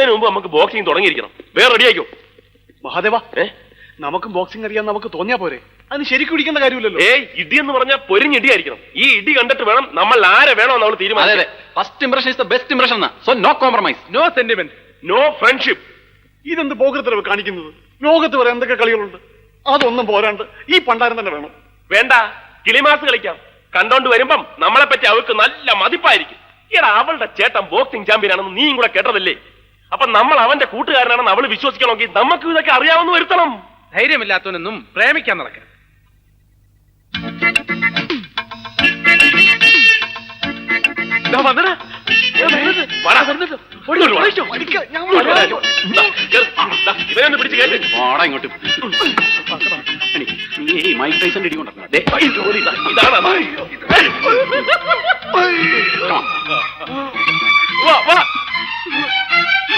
എത്തുന്നതിന് മുമ്പ് നമുക്ക് ബോക്സിംഗ് തുടങ്ങിയിരിക്കണം. വേറെ റെഡിയാക്കോ മഹാദേവ. നമുക്ക് ബോക്സിംഗ് അറിയാൻ നമുക്ക് തോന്നിയാ പോരെ? അതിന് ശരിക്കും ഇടിക്കേണ്ട കാര്യമില്ലല്ലോ. ഇടി എന്ന് പറഞ്ഞാൽ പൊരിഞ്ഞിടിയായിരിക്കണം. ഈ ഇടി കണ്ടിട്ട് വേണം നമ്മൾ ആരെ വേണോ നമ്മൾ തീരുമാനം. First impression is the best impression. So no compromise, no sentiment, no friendship. ഇതെന്ത് പോകൃത്തരവ് കാണിക്കുന്നത്? ലോകത്ത് വരെ എന്തൊക്കെ കളികളുണ്ട്, അതൊന്നും പോരാണ്ട് ഈ പണ്ടാരം തന്നെ വേണം. വേണ്ട, കിളിമാസ് കളിക്കാം. കണ്ടോണ്ട് വരുമ്പം നമ്മളെ പറ്റി അവൾക്ക് നല്ല മതിപ്പായിരിക്കും. ഈടാ, അവളുടെ ചേട്ടൻ ബോക്സിംഗ് ചാമ്പ്യൻ ആണെന്ന് നീയും കൂടെ കേട്ടതല്ലേ? അപ്പൊ നമ്മൾ അവന്റെ കൂട്ടുകാരനാണെന്ന് അവള് വിശ്വസിക്കണമെങ്കിൽ നമുക്ക് ഇതൊക്കെ അറിയാമെന്ന് വരുത്തണം. ധൈര്യമില്ലാത്തവനൊന്നും പ്രേമിക്കാൻ നടക്കാം. ഇവനൊന്ന് പിടിച്ച് കേട്ട് ഇങ്ങോട്ട് മൈക്ക് ടൈസന്റെ ഇടി കൊണ്ടു.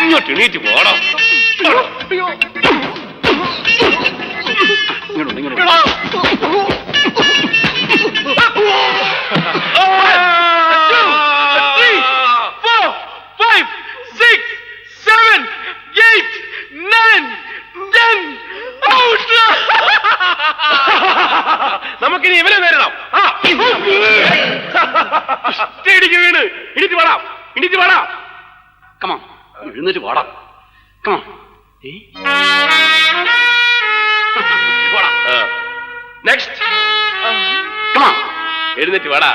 ഇങ്ങോട്ട് എണീറ്റ് പോടാ. ഇങ്ങോട്ട് ഇങ്ങോട്ട്. 5, 6, 7, 8, 9, 10. നമുക്കിനി ഇവരെ നേരിടാം. വീണ് ഇടിച്ചു പാടാം, ഇടിച്ചു പാടാം. കമാ, എഴുന്നേറ്റ് പാടാം. കമാ. നെക്സ്റ്റ്. കമാ, എഴുന്നേറ്റ് വാടാ.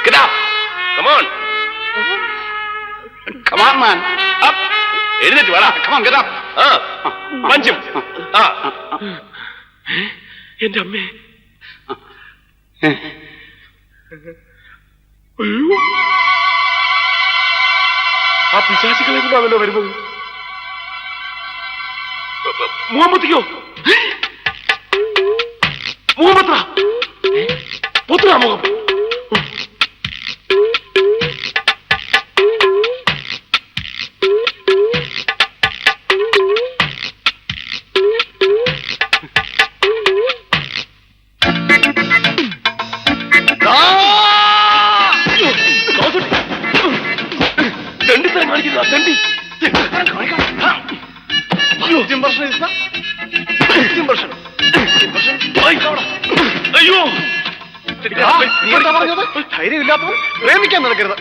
Get up. Come on. Come on, man. Up. എഴുന്നേറ്റ് വാടാ. Come on, get up. പഞ്ചും. എന്റെ അമ്മേ. ആ പിശാചികളെ കൊണ്ടാണല്ലോ വരുന്നത്. മുഹമ്മദിക്കോ? മുഹമ്മദ് പൊത്തുക മുഖം. ദണ്ഡിത്തരം കാണിക്കുന്ന ദണ്ഡി. അയ്യോ, ധൈര്യമില്ലാത്തവൻ പ്രേമിക്കാൻ നടക്കരുത്.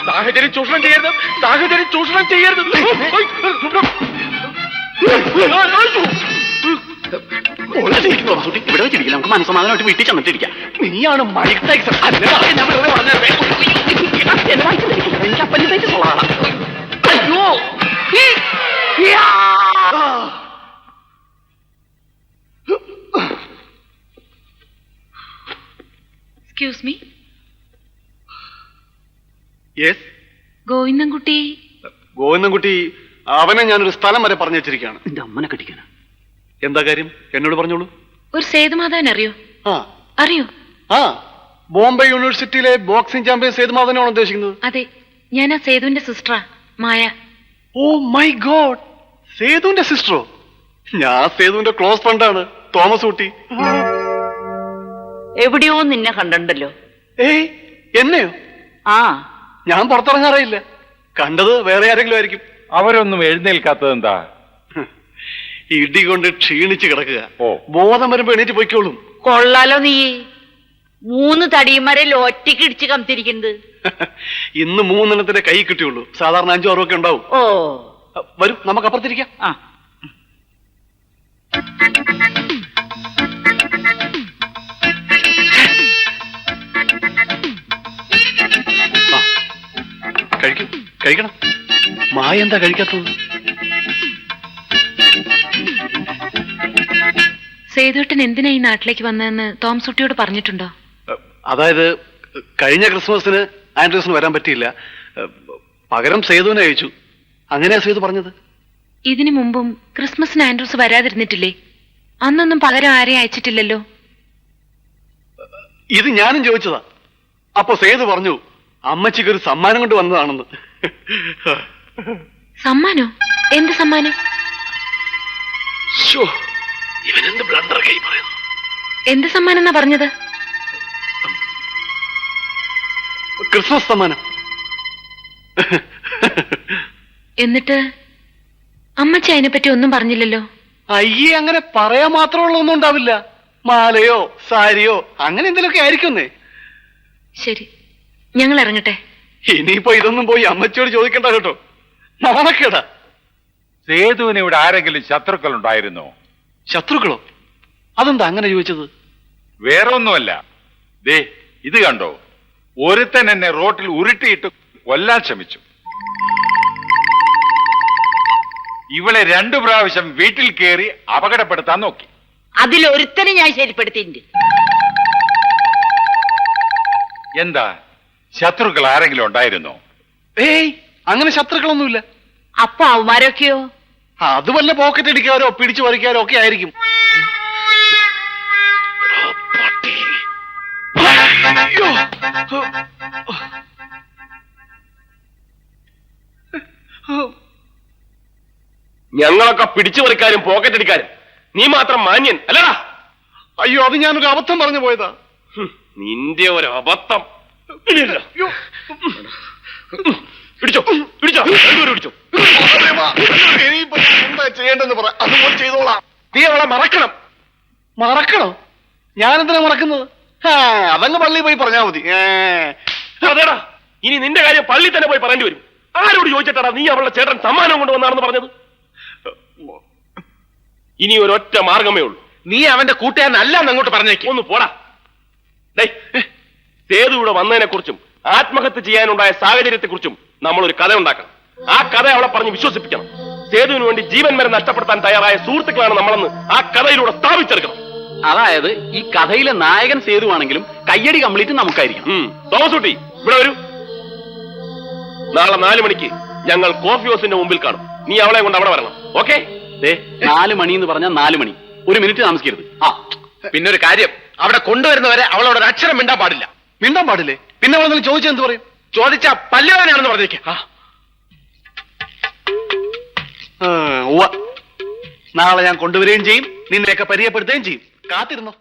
സാഹചര്യം ചൂഷണം ചെയ്യരുത്, സാഹചര്യം ചൂഷണം ചെയ്യരുത്. ഇവിടെ വെച്ചിരിക്കില്ല, നമുക്ക് മനസ്സമാധാനമായിട്ട് വീട്ടിൽ ചെന്നിട്ടിരിക്കാം. നീയാണ് മൈക്ക് ടൈസൺ. എനിക്ക് അപ്പഞ്ചായിട്ട് കൊള്ളാണ്. അയ്യോ, excuse me. Yes. Govindankutty. Govindankutty, അവനെ ഞാനൊരു സ്ഥലം വരെ പറഞ്ഞു വെച്ചിരിക്കുകയാണ്. എന്റെ അമ്മനെ കെട്ടിക്കാനാ. എന്താ കാര്യം? എന്നോട് പറഞ്ഞോളൂ. ഒരു സേതുമാധവൻ അറിയോ? അറിയോ? ബോംബെ യൂണിവേഴ്സിറ്റിയിലെ ബോക്സിംഗ് ചാമ്പ്യൻ സേതുമാധവനാണ് ഉദ്ദേശിക്കുന്നത്. അതെ, ഞാൻ ആ സേതുവിന്റെ സിസ്റ്ററാ, മായ. Oh my God, സേതുവിന്റെ സിസ്റ്ററോ? ഞാൻ സേതുവിന്റെ ക്ലോസ് ഫ്രണ്ടാണ്, തോമസ് ഊട്ടി. എവിടെയോ നിന്നെ കണ്ടല്ലോ. ഏയ്, എന്നെയോ? ഞാൻ പുറത്തിറങ്ങാറില്ല. കണ്ടത് വേറെ ആരെങ്കിലും ആയിരിക്കും. അവരൊന്നും എഴുന്നേൽക്കാത്തത് എന്താ? ഇടി കൊണ്ട് ക്ഷീണിച്ച് കിടക്കുക. ബോധം വരുമ്പോ എണീറ്റ് പോയിക്കോളും. കൊള്ളാലോ നീ, 3 തടിയന്മാരെ ഒറ്റയ്ക്ക് ഇടിച്ച് കമത്തിരിക്കുന്നത്. ഇന്ന് 3 കൈ കിട്ടിയുള്ളൂ. സാധാരണ 5 6 ഒക്കെ ഉണ്ടാവും. ഓ, വരും, നമുക്ക് അപ്പുറത്തിരിക്കാം. കഴിക്കണം. മായ എന്താ കഴിക്കാത്തത്? സേതുട്ടൻ എന്തിനാ ഈ നാട്ടിലേക്ക് വന്നതെന്ന് തോമസ് കുട്ടിയോട് പറഞ്ഞിട്ടുണ്ടോ? അതായത് കഴിഞ്ഞ ക്രിസ്മസിന് ആൻഡ്രൂസിന് വരാൻ പറ്റിയില്ല, പകരം സേതുവിനെ അയച്ചു. അങ്ങനെയാ സേതു പറഞ്ഞത്. ഇതിനു മുമ്പും ക്രിസ്മസിന് ആൻഡ്രൂസ് വരാതിരുന്നിട്ടില്ലേ? അന്നൊന്നും പകരം ആരെയും അയച്ചിട്ടില്ലല്ലോ. ഇത് ഞാനും ചോദിച്ചതാ. അപ്പൊ സേതു പറഞ്ഞു അമ്മച്ചിക്ക് ഒരു സമ്മാനം കൊണ്ട് വന്നതാണെന്ന്. സമ്മാനോ? എന്ത് സമ്മാനം? ഇവനെന്ത് ബ്ലണ്ടർ കൈ പറയുന്നു. എന്ത് സമ്മാനം എന്നാ പറഞ്ഞത്? ക്രിസ്മസ് സമ്മാനം. എന്നിട്ട് അമ്മച്ചി അതിനെപ്പറ്റി ഒന്നും പറഞ്ഞില്ലല്ലോ. അയ്യേ, അങ്ങനെ പറയാൻ മാത്രമുള്ള ഒന്നും ഉണ്ടാവില്ല. മാലയോ സാരിയോ അങ്ങനെ എന്തെങ്കിലുമൊക്കെ ആയിരിക്കുന്നേ. ശരി, ഞങ്ങൾ ഇറങ്ങട്ടെ. ഇനിയിപ്പോ ഇതൊന്നും പോയി അമ്മച്ചിയോട് ചോദിക്കണ്ട കേട്ടോ, നാണക്കേടാ. സേതുവിന് ഇവിടെ ആരെങ്കിലും ശത്രുക്കൾ ഉണ്ടായിരുന്നോ? ശത്രുക്കളോ? അതെന്താ അങ്ങനെ ചോദിച്ചത്? വേറെ ഒന്നുമല്ല, ദേ ഇത് കണ്ടോ, ഒരുത്തൻ എന്നെ റോട്ടിൽ ഉരുട്ടിയിട്ട് കൊല്ലാൻ ശ്രമിച്ചു. ഇവളെ 2 പ്രാവശ്യം വീട്ടിൽ കയറി അപകടപ്പെടുത്താൻ നോക്കി. അതിലൊരുത്തനെ ഞാൻ ശരിപ്പെടുത്തിയിട്ടുണ്ട്. എന്താ, ശത്രുക്കൾ ആരെങ്കിലും ഉണ്ടായിരുന്നോ? ഏയ്, അങ്ങനെ ശത്രുക്കളൊന്നുമില്ല. അപ്പൊ അവന്മാരൊക്കെയോ? അത് വല്ല പോക്കറ്റ് അടിക്കാരോ പിടിച്ചു പറിക്കാരോ ഒക്കെ ആയിരിക്കും. അയ്യോ. ഞങ്ങളൊക്കെ പിടിച്ചു പറിക്കാരും പോക്കറ്റ് അടിക്കാരും, നീ മാത്രം മാന്യൻ അല്ലടാ. അയ്യോ, അത് ഞാനൊരു അബദ്ധം പറഞ്ഞു പോയതാ. നിന്റെ ഒരു അബദ്ധം. പിടിച്ചോ പിടിച്ചോ, പിടിച്ചോ. എന്താ ചെയ്യേണ്ടെന്ന് പറ, അതുപോലെ ചെയ്തോളാം. നീ അവളെ മറക്കണം. മറക്കണോ? ഞാനെന്തിനാ മറക്കുന്നത്? അതങ്ങ് പള്ളിയിൽ പോയി പറഞ്ഞാ മതി. അതേടാ, ഇനി നിന്റെ കാര്യം പള്ളി തന്നെ പോയി പറയേണ്ടി വരും. ആരോട് ചോദിച്ചിട്ടാടാ നീ അവളുടെ ചേട്ടൻ സമ്മാനം കൊണ്ടുവന്നാണെന്ന് പറഞ്ഞത്? ഇനി ഒരൊറ്റ മാർഗമേ ഉള്ളൂ. നീ അവന്റെ കൂട്ടുകാരനല്ല അങ്ങോട്ട് പറഞ്ഞേക്ക്. ഒന്ന് പോടാ. സേതു ഇവിടെ വന്നതിനെ കുറിച്ചും ആത്മഹത്യ ചെയ്യാനുണ്ടായ സാഹചര്യത്തെ കുറിച്ചും നമ്മളൊരു കഥ ഉണ്ടാക്കണം. ആ കഥ അവളെ പറഞ്ഞ് വിശ്വസിപ്പിക്കണം. സേതുവിന് വേണ്ടി ജീവൻ വരെ നഷ്ടപ്പെടുത്താൻ തയ്യാറായ സുഹൃത്തുക്കളാണ് നമ്മളെന്ന് ആ കഥയിലൂടെ സ്ഥാപിച്ചെടുക്കണം. അതായത് ഈ കഥയിലെ നായകൻ സേതുവാണെങ്കിലും കയ്യടി കംപ്ലീറ്റ് നമുക്കായിരിക്കും. തോമസ് കുട്ടി, ഇവിടെ വരൂ. നാളെ 4 മണിക്ക് ഞങ്ങൾ കോഫി ഹൗസിന്റെ മുമ്പിൽ കാണും. നീ അവളെ കൊണ്ട് അവിടെ വരണം. ഓക്കെ? 4 മണി എന്ന് പറഞ്ഞാൽ 4 മണി. 1 മിനിറ്റ് താമസിക്കരുത്. പിന്നെ ഒരു കാര്യം, അവിടെ കൊണ്ടുവരുന്നവരെ അവളോട് ഒരു അക്ഷരം മിണ്ടാൻ പാടില്ല. മിണ്ടാൻ പാടില്ലേ? പിന്നെ അവളെന്തെങ്കിലും ചോദിച്ചാൽ എന്ത് പറയും? ചോദിച്ചാ പല്ലുവാനാണെന്ന് പറഞ്ഞേക്ക്. നാളെ ഞാൻ കൊണ്ടുവരികയും ചെയ്യും, നിന്നെയൊക്കെ പരിചയപ്പെടുത്തുകയും ചെയ്യും. കാത്തിരുന്നോ.